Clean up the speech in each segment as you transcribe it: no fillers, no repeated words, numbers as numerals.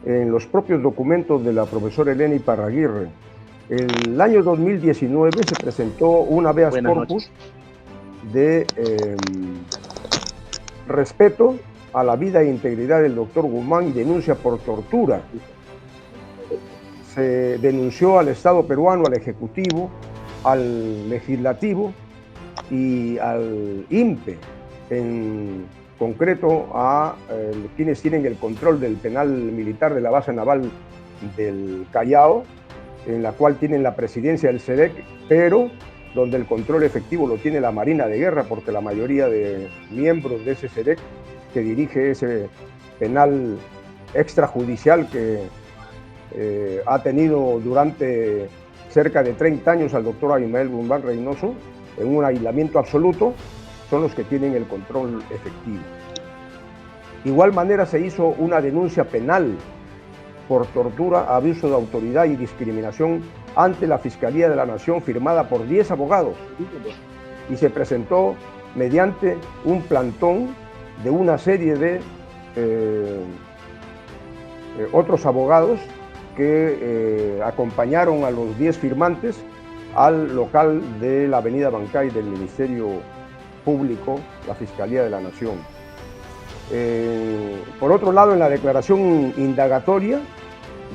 en los propios documentos de la profesora Elena Iparraguirre. El año 2019 se presentó un habeas corpus de respeto a la vida e integridad del doctor Guzmán y denuncia por tortura. Se denunció al Estado peruano, al Ejecutivo, al Legislativo y al INPE, en concreto a quienes tienen el control del penal militar de la base naval del Callao, en la cual tienen la presidencia del SEDEC, pero donde el control efectivo lo tiene la Marina de Guerra, porque la mayoría de miembros de ese SEDEC que dirige ese penal extrajudicial que ha tenido durante cerca de 30 años al doctor Abimael Guzmán Reynoso en un aislamiento absoluto, son los que tienen el control efectivo. De igual manera se hizo una denuncia penal por tortura, abuso de autoridad y discriminación ante la Fiscalía de la Nación, firmada por 10 abogados, y se presentó mediante un plantón de una serie de otros abogados que acompañaron a los 10 firmantes al local de la avenida Bancay del Ministerio Público, la Fiscalía de la Nación. Por otro lado, en la declaración indagatoria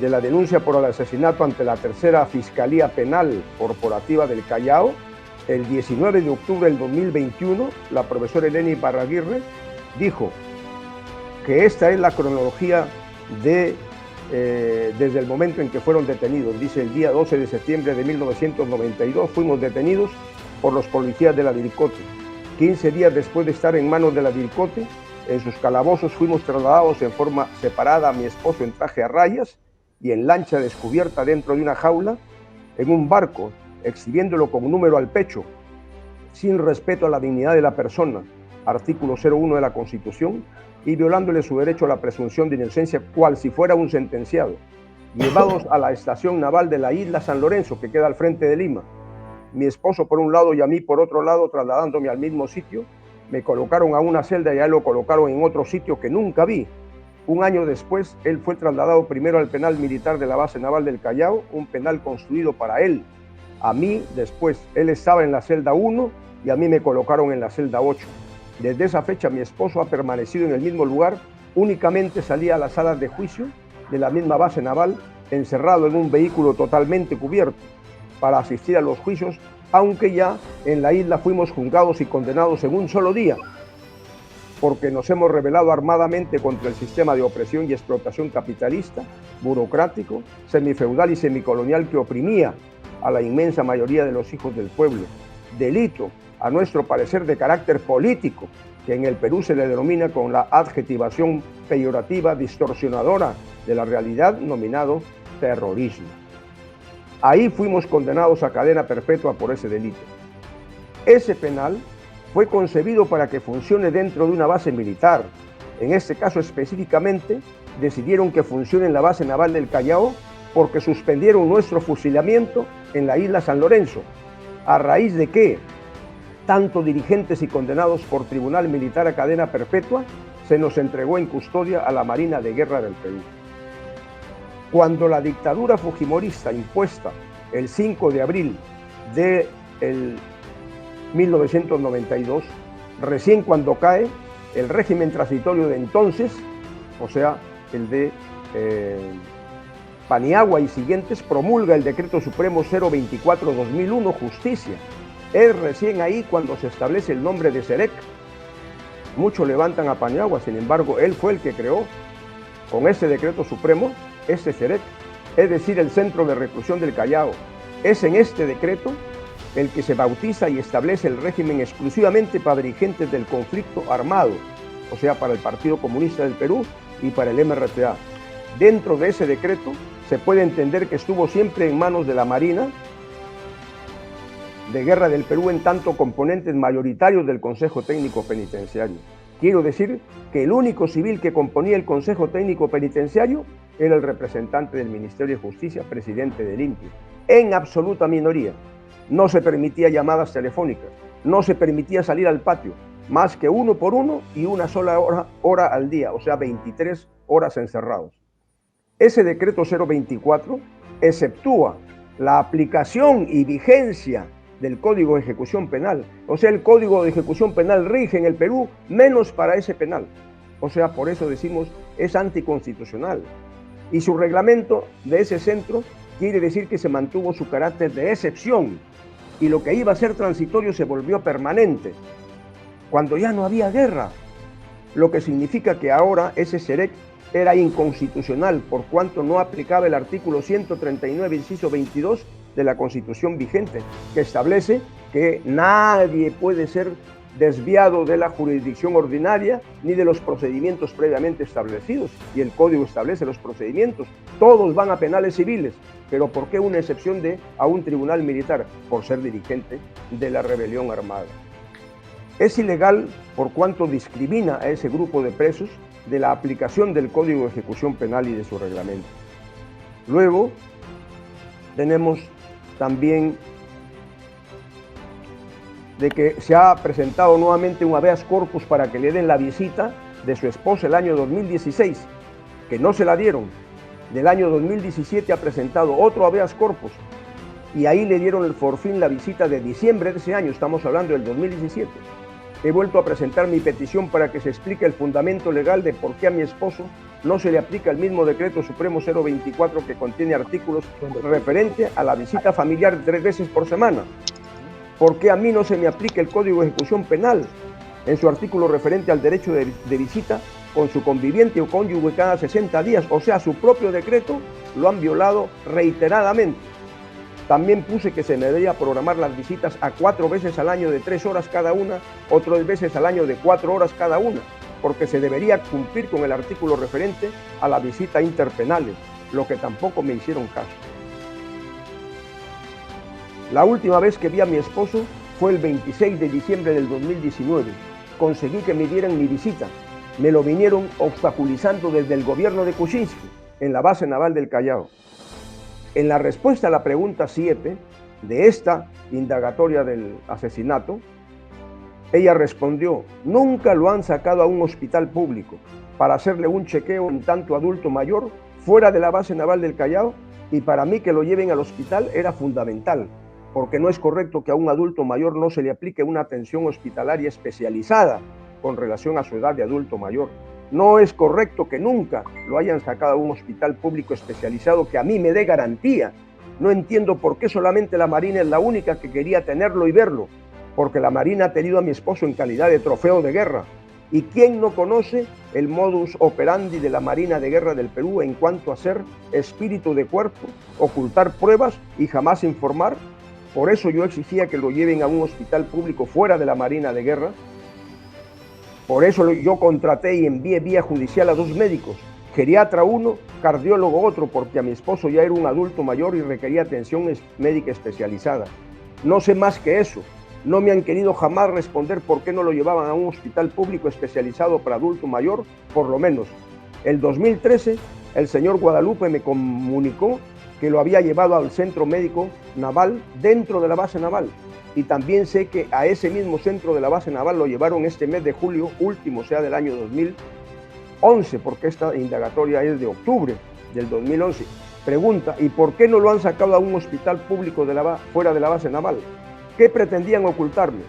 de la denuncia por el asesinato ante la tercera Fiscalía Penal Corporativa del Callao, el 19 de octubre del 2021, la profesora Elena Iparraguirre dijo que esta es la cronología desde el momento en que fueron detenidos. Dice: el día 12 de septiembre de 1992 fuimos detenidos por los policías de la DIRCOTE. 15 días después de estar en manos de la DIRCOTE, en sus calabozos fuimos trasladados en forma separada a mi esposo en traje a rayas y en lancha descubierta dentro de una jaula, en un barco, exhibiéndolo con un número al pecho, sin respeto a la dignidad de la persona, artículo 01 de la Constitución, y violándole su derecho a la presunción de inocencia cual si fuera un sentenciado, llevados a la estación naval de la isla San Lorenzo, que queda al frente de Lima. Mi esposo por un lado y a mí por otro lado, trasladándome al mismo sitio, me colocaron a una celda y a él lo colocaron en otro sitio que nunca vi. Un año después, él fue trasladado primero al penal militar de la base naval del Callao, un penal construido para él. A mí después, él estaba en la celda 1 y a mí me colocaron en la celda 8. Desde esa fecha mi esposo ha permanecido en el mismo lugar, únicamente salía a las salas de juicio de la misma base naval, encerrado en un vehículo totalmente cubierto, para asistir a los juicios, aunque ya en la isla fuimos juzgados y condenados en un solo día, porque nos hemos rebelado armadamente contra el sistema de opresión y explotación capitalista, burocrático, semifeudal y semicolonial que oprimía a la inmensa mayoría de los hijos del pueblo. Delito, a nuestro parecer, de carácter político, que en el Perú se le denomina con la adjetivación peyorativa distorsionadora de la realidad, nominado terrorismo. Ahí fuimos condenados a cadena perpetua por ese delito. Ese penal fue concebido para que funcione dentro de una base militar. En este caso específicamente, decidieron que funcione en la base naval del Callao porque suspendieron nuestro fusilamiento en la isla San Lorenzo. ¿A raíz de qué? Tanto dirigentes y condenados por tribunal militar a cadena perpetua se nos entregó en custodia a la Marina de Guerra del Perú. Cuando la dictadura fujimorista impuesta el 5 de abril de 1992, recién cuando cae el régimen transitorio de entonces, o sea, el de Paniagua y siguientes, promulga el Decreto Supremo 024/2001, Justicia. Es recién ahí cuando se establece el nombre de SEDEC. Muchos levantan a Paniagua, sin embargo, él fue el que creó con ese Decreto Supremo ese SEDEC, es decir, el Centro de Reclusión del Callao. Es en este decreto el que se bautiza y establece el régimen exclusivamente para dirigentes del conflicto armado, o sea, para el Partido Comunista del Perú y para el MRTA. Dentro de ese decreto se puede entender que estuvo siempre en manos de la Marina de Guerra del Perú, en tanto componentes mayoritarios del Consejo Técnico Penitenciario. Quiero decir que el único civil que componía el Consejo Técnico Penitenciario era el representante del Ministerio de Justicia, presidente del INPE, en absoluta minoría. No se permitía llamadas telefónicas, no se permitía salir al patio, más que uno por uno y una sola hora al día, o sea, 23 horas encerrados. Ese decreto 024 exceptúa la aplicación y vigencia del Código de Ejecución Penal. O sea, el Código de Ejecución Penal rige en el Perú menos para ese penal. O sea, por eso decimos es anticonstitucional. Y su reglamento de ese centro quiere decir que se mantuvo su carácter de excepción y lo que iba a ser transitorio se volvió permanente, cuando ya no había guerra, lo que significa que ahora ese CEREC era inconstitucional por cuanto no aplicaba el artículo 139, inciso 22 de la Constitución vigente, que establece que nadie puede ser desviado de la jurisdicción ordinaria ni de los procedimientos previamente establecidos, y el Código establece los procedimientos, todos van a penales civiles, pero ¿por qué una excepción a un tribunal militar? Por ser dirigente de la rebelión armada. Es ilegal por cuanto discrimina a ese grupo de presos de la aplicación del Código de Ejecución Penal y de su reglamento. Luego tenemos también de que se ha presentado nuevamente un habeas corpus para que le den la visita de su esposa el año 2016, que no se la dieron. Del año 2017 ha presentado otro habeas corpus y ahí le dieron por fin la visita de diciembre de ese año, estamos hablando del 2017. He vuelto a presentar mi petición para que se explique el fundamento legal de por qué a mi esposo no se le aplica el mismo decreto supremo 024 que contiene artículos referente a la visita familiar 3 veces por semana. ¿Por qué a mí no se me aplica el Código de Ejecución Penal en su artículo referente al derecho de visita con su conviviente o cónyuge cada 60 días? O sea, su propio decreto lo han violado reiteradamente. También puse que se me debía programar las visitas a 4 veces al año de 3 horas cada una, o 3 veces al año de 4 horas cada una, porque se debería cumplir con el artículo referente a la visita interpenales, lo que tampoco me hicieron caso. La última vez que vi a mi esposo fue el 26 de diciembre del 2019. Conseguí que me dieran mi visita. Me lo vinieron obstaculizando desde el gobierno de Kuczynski, en la base naval del Callao. En la respuesta a la pregunta 7 de esta indagatoria del asesinato, ella respondió: nunca lo han sacado a un hospital público para hacerle un chequeo en tanto adulto mayor fuera de la base naval del Callao, y para mí que lo lleven al hospital era fundamental, porque no es correcto que a un adulto mayor no se le aplique una atención hospitalaria especializada con relación a su edad de adulto mayor. No es correcto que nunca lo hayan sacado a un hospital público especializado que a mí me dé garantía. No entiendo por qué solamente la Marina es la única que quería tenerlo y verlo, porque la Marina ha tenido a mi esposo en calidad de trofeo de guerra. ¿Y quién no conoce el modus operandi de la Marina de Guerra del Perú en cuanto a ser espíritu de cuerpo, ocultar pruebas y jamás informar? Por eso yo exigía que lo lleven a un hospital público fuera de la Marina de Guerra. Por eso yo contraté y envié vía judicial a 2 médicos, geriatra uno, cardiólogo otro, porque a mi esposo ya era un adulto mayor y requería atención médica especializada. No sé más que eso. No me han querido jamás responder por qué no lo llevaban a un hospital público especializado para adulto mayor, por lo menos. El 2013, el señor Guadalupe me comunicó que lo había llevado al centro médico naval dentro de la base naval. Y también sé que a ese mismo centro de la base naval lo llevaron este mes de julio último, o sea, del año 2011, porque esta indagatoria es de octubre del 2011. Pregunta: ¿y por qué no lo han sacado a un hospital público fuera de la base naval? ¿Qué pretendían ocultarme?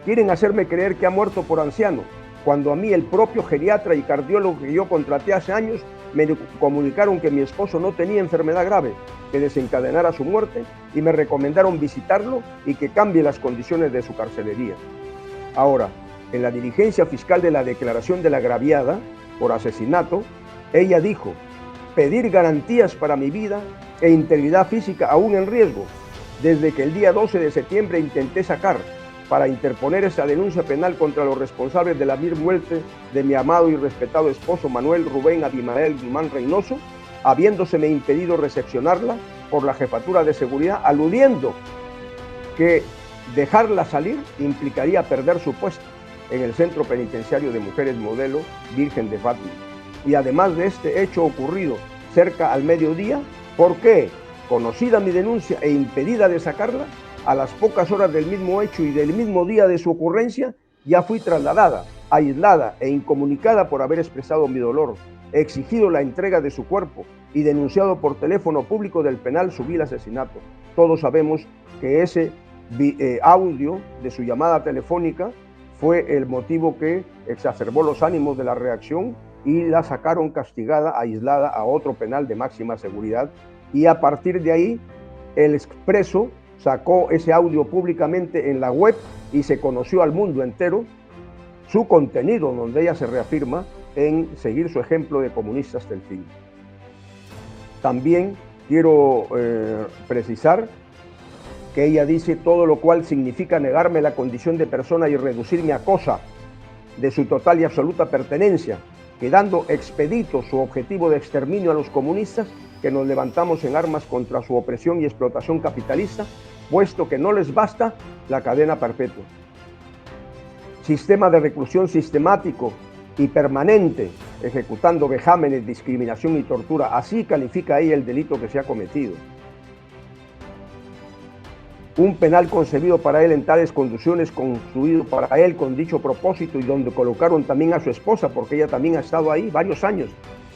Quieren hacerme creer que ha muerto por anciano, cuando a mí el propio geriatra y cardiólogo que yo contraté hace años me comunicaron que mi esposo no tenía enfermedad grave que desencadenara su muerte y me recomendaron visitarlo y que cambie las condiciones de su carcelería. Ahora, en la diligencia fiscal de la declaración de la agraviada por asesinato, ella dijo: pedir garantías para mi vida e integridad física aún en riesgo. Desde que el día 12 de septiembre intenté sacar para interponer esa denuncia penal contra los responsables de la vil muerte de mi amado y respetado esposo Manuel Rubén Abimael Guzmán Reynoso, habiéndoseme impedido recepcionarla por la Jefatura de Seguridad, aludiendo que dejarla salir implicaría perder su puesto en el Centro Penitenciario de Mujeres Modelo Virgen de Fátima. Y además de este hecho ocurrido cerca al mediodía, ¿por qué? Conocida mi denuncia e impedida de sacarla, a las pocas horas del mismo hecho y del mismo día de su ocurrencia, ya fui trasladada, aislada e incomunicada por haber expresado mi dolor exigido la entrega de su cuerpo y denunciado por teléfono público del penal su vil asesinato. Todos sabemos que ese audio de su llamada telefónica fue el motivo que exacerbó los ánimos de la reacción y la sacaron castigada, aislada a otro penal de máxima seguridad. Y a partir de ahí, el Expreso sacó ese audio públicamente en la web y se conoció al mundo entero su contenido, donde ella se reafirma en seguir su ejemplo de comunista hasta el fin. También quiero precisar que ella dice todo lo cual significa negarme la condición de persona y reducirme a cosa de su total y absoluta pertenencia, quedando expedito su objetivo de exterminio a los comunistas que nos levantamos en armas contra su opresión y explotación capitalista, puesto que no les basta la cadena perpetua. Sistema de reclusión sistemático y permanente, ejecutando vejámenes, discriminación y tortura, así califica ella el delito que se ha cometido. Un penal concebido para él en tales condiciones, construido para él con dicho propósito y donde colocaron también a su esposa, porque ella también ha estado ahí varios años,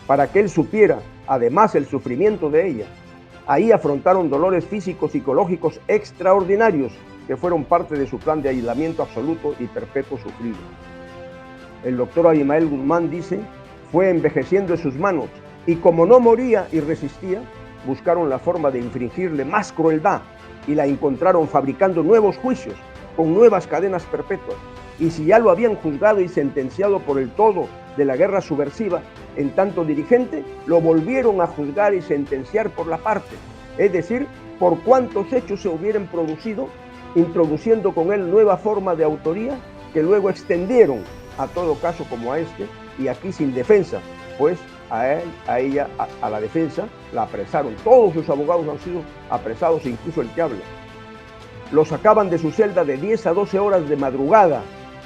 para que él supiera, además, el sufrimiento de ella. Ahí afrontaron dolores físicos, psicológicos extraordinarios que fueron parte de su plan de aislamiento absoluto y perpetuo sufrido. El doctor Abimael Guzmán dice, fue envejeciendo en sus manos y como no moría y resistía, buscaron la forma de infringirle más crueldad y la encontraron fabricando nuevos juicios con nuevas cadenas perpetuas. Y si ya lo habían juzgado y sentenciado por el todo de la guerra subversiva en tanto dirigente, lo volvieron a juzgar y sentenciar por la parte, es decir, por cuántos hechos se hubieran producido, introduciendo con él nueva forma de autoría que luego extendieron a todo caso como a este, y aquí sin defensa, pues a ella, a la defensa, la apresaron. Todos sus abogados han sido apresados, incluso el que habla. Lo sacaban de su celda de 10 a 12 horas de madrugada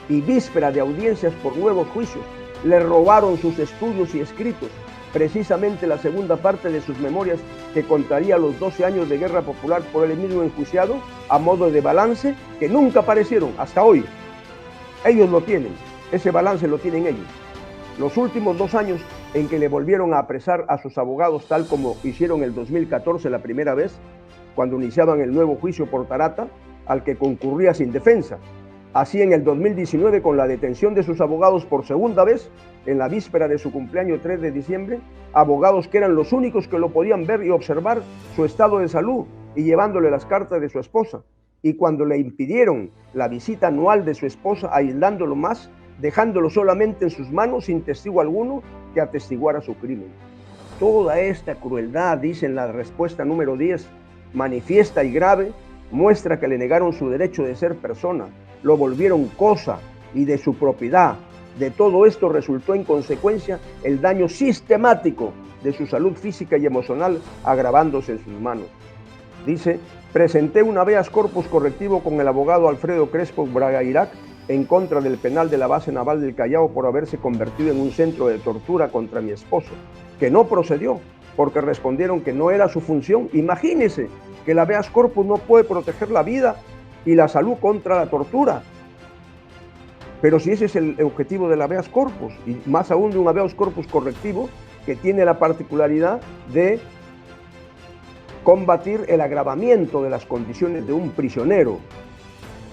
y víspera de audiencias por nuevos juicios. Le robaron sus estudios y escritos, precisamente la segunda parte de sus memorias que contaría los 12 años de guerra popular por él mismo enjuiciado, a modo de balance, que nunca aparecieron hasta hoy. Ellos lo tienen, ese balance lo tienen ellos. Los últimos 2 años en que le volvieron a apresar a sus abogados, tal como hicieron el 2014 la primera vez, cuando iniciaban el nuevo juicio por Tarata, al que concurría sin defensa. Así en el 2019, con la detención de sus abogados por segunda vez, en la víspera de su cumpleaños 3 de diciembre, abogados que eran los únicos que lo podían ver y observar su estado de salud y llevándole las cartas de su esposa. Y cuando le impidieron la visita anual de su esposa, aislándolo más, dejándolo solamente en sus manos sin testigo alguno que atestiguara su crimen. Toda esta crueldad, dice en la respuesta número 10, manifiesta y grave, muestra que le negaron su derecho de ser persona, lo volvieron cosa y de su propiedad. De todo esto resultó en consecuencia el daño sistemático de su salud física y emocional, agravándose en sus manos. Dice, presenté un habeas corpus correctivo con el abogado Alfredo Crespo Bragairac en contra del penal de la base naval del Callao por haberse convertido en un centro de tortura contra mi esposo, que no procedió, porque respondieron que no era su función. Imagínense que el habeas corpus no puede proteger la vida y la salud contra la tortura. Pero si ese es el objetivo del habeas corpus, y más aún de un habeas corpus correctivo, que tiene la particularidad de combatir el agravamiento de las condiciones de un prisionero.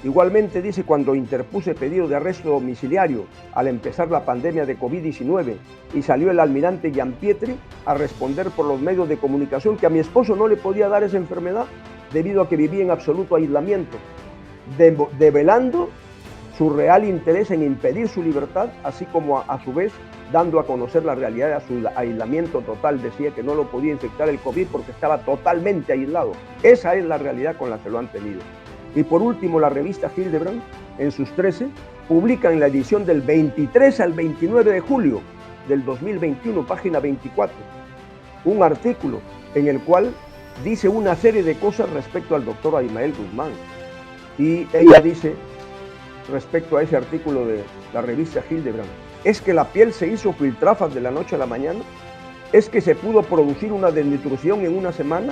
Igualmente dice, cuando interpuse pedido de arresto domiciliario al empezar la pandemia de COVID-19 y salió el almirante Gianpietri a responder por los medios de comunicación que a mi esposo no le podía dar esa enfermedad debido a que vivía en absoluto aislamiento, develando su real interés en impedir su libertad, así como a su vez dando a conocer la realidad de su aislamiento total. Decía que no lo podía infectar el COVID porque estaba totalmente aislado. Esa es la realidad con la que lo han tenido. Y por último, la revista Hildebrand, en sus 13, publica en la edición del 23 al 29 de julio del 2021, página 24, un artículo en el cual dice una serie de cosas respecto al doctor Abimael Guzmán. Y ella dice, respecto a ese artículo de la revista Hildebrand, ¿es que la piel se hizo piltrafas de la noche a la mañana? ¿Es que se pudo producir una desnutrición en una semana?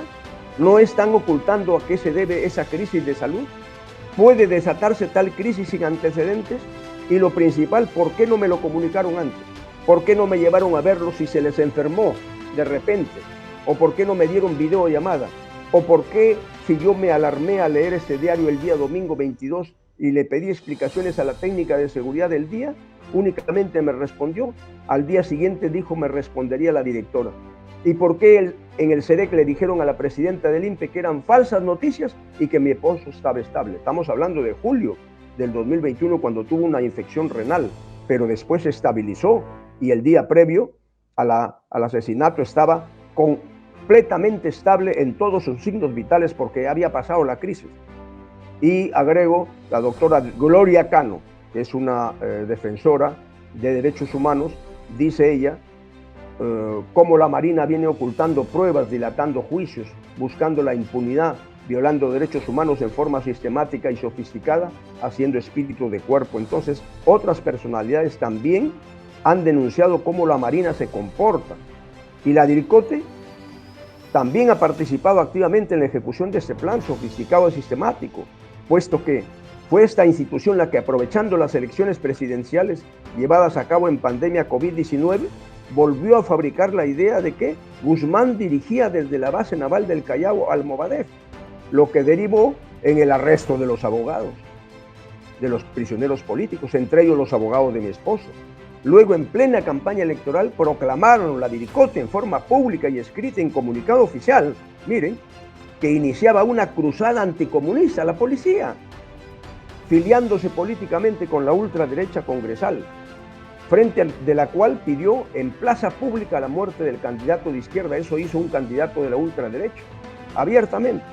¿No están ocultando a qué se debe esa crisis de salud? ¿Puede desatarse tal crisis sin antecedentes? Y lo principal, ¿por qué no me lo comunicaron antes? ¿Por qué no me llevaron a verlos si se les enfermó de repente? ¿O por qué no me dieron videollamada? ¿O por qué, si yo me alarmé al leer este diario el día domingo 22 y le pedí explicaciones a la técnica de seguridad del día, únicamente me respondió? Al día siguiente dijo me respondería la directora. ¿Y por qué en el SEDEC le dijeron a la presidenta del INPE que eran falsas noticias y que mi esposo estaba estable? Estamos hablando de julio del 2021, cuando tuvo una infección renal, pero después se estabilizó y el día previo al asesinato estaba completamente estable en todos sus signos vitales porque había pasado la crisis. Y agrego, la doctora Gloria Cano, que es una defensora de derechos humanos, dice ella, cómo la Marina viene ocultando pruebas, dilatando juicios, buscando la impunidad, violando derechos humanos en forma sistemática y sofisticada, haciendo espíritu de cuerpo. Entonces, otras personalidades también han denunciado cómo la Marina se comporta. Y la DIRCOTE también ha participado activamente en la ejecución de este plan sofisticado y sistemático, puesto que fue esta institución la que, aprovechando las elecciones presidenciales llevadas a cabo en pandemia COVID-19, volvió a fabricar la idea de que Guzmán dirigía desde la base naval del Callao al Movadef, lo que derivó en el arresto de los abogados, de los prisioneros políticos, entre ellos los abogados de mi esposo. Luego, en plena campaña electoral, proclamaron la DIRCOTE en forma pública y escrita en comunicado oficial, miren, que iniciaba una cruzada anticomunista a la policía, filiándose políticamente con la ultraderecha congresal, frente de la cual pidió en plaza pública la muerte del candidato de izquierda. Eso hizo un candidato de la ultraderecha, abiertamente,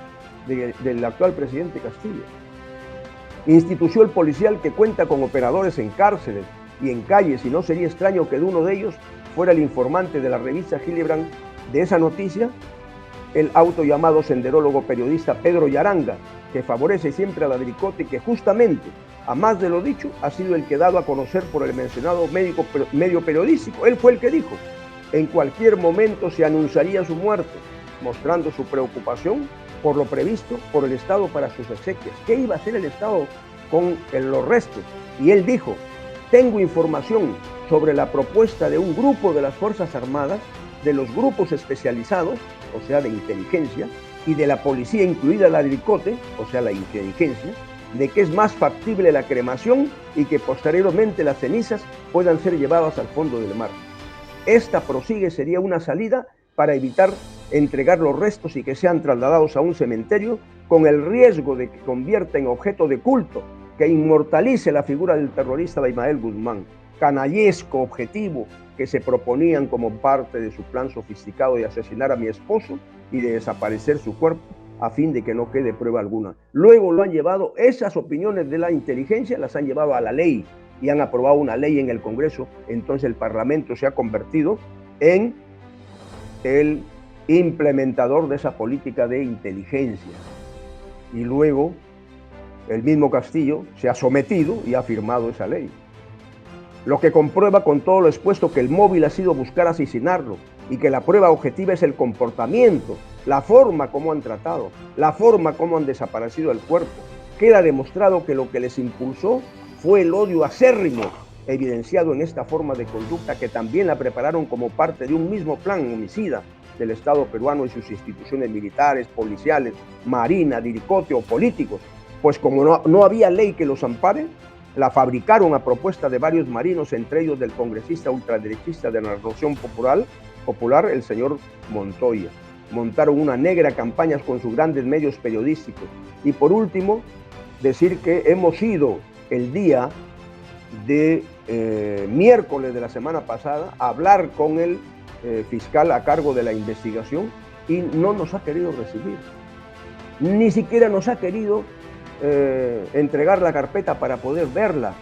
del actual presidente Castillo. Institución policial que cuenta con operadores en cárceles y en calles, y no sería extraño que de uno de ellos fuera el informante de la revista Hildebrand de esa noticia, el autollamado senderólogo periodista Pedro Yaranga, que favorece siempre a la DIRCOTE y que justamente, a más de lo dicho, ha sido el que dado a conocer por el mencionado medio periodístico. Él fue el que dijo, en cualquier momento se anunciaría su muerte, mostrando su preocupación por lo previsto por el Estado para sus exequias. ¿Qué iba a hacer el Estado con los restos? Y él dijo, tengo información sobre la propuesta de un grupo de las Fuerzas Armadas, de los grupos especializados, o sea, de inteligencia, y de la policía, incluida la DIRCOTE, o sea, la inteligencia, de que es más factible la cremación y que posteriormente las cenizas puedan ser llevadas al fondo del mar. Esta, prosigue, sería una salida para evitar entregar los restos y que sean trasladados a un cementerio, con el riesgo de que convierta en objeto de culto, que inmortalice la figura del terrorista Abimael Guzmán, canallesco objetivo que se proponían como parte de su plan sofisticado de asesinar a mi esposo y de desaparecer su cuerpo a fin de que no quede prueba alguna. Luego lo han llevado, esas opiniones de la inteligencia las han llevado a la ley y han aprobado una ley en el Congreso. Entonces el Parlamento se ha convertido en el implementador de esa política de inteligencia. Y luego el mismo Castillo se ha sometido y ha firmado esa ley. Lo que comprueba con todo lo expuesto que el móvil ha sido buscar asesinarlo y que la prueba objetiva es el comportamiento, la forma como han tratado, la forma como han desaparecido el cuerpo. Queda demostrado que lo que les impulsó fue el odio acérrimo, evidenciado en esta forma de conducta que también la prepararon como parte de un mismo plan homicida del Estado peruano y sus instituciones militares, policiales, marina, DIRCOTE o políticos, pues como no había ley que los ampare, la fabricaron a propuesta de varios marinos, entre ellos del congresista ultraderechista de la Revolución Popular, el señor Montoya. Montaron una negra campaña con sus grandes medios periodísticos. Y por último, decir que hemos ido el día de miércoles de la semana pasada a hablar con el fiscal a cargo de la investigación y no nos ha querido recibir. Ni siquiera nos ha querido entregar la carpeta para poder verla.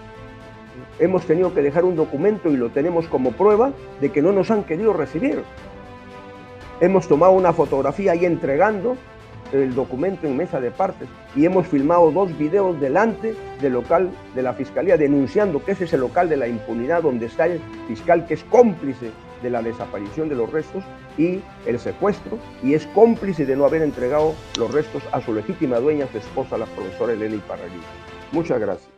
Hemos tenido que dejar un documento y lo tenemos como prueba de que no nos han querido recibir. Hemos tomado una fotografía ahí entregando el documento en mesa de partes y hemos filmado 2 videos delante del local de la Fiscalía denunciando que ese es el local de la impunidad donde está el fiscal que es cómplice de la desaparición de los restos y el secuestro, y es cómplice de no haber entregado los restos a su legítima dueña, su esposa, la profesora Elena Iparraguirre. Muchas gracias.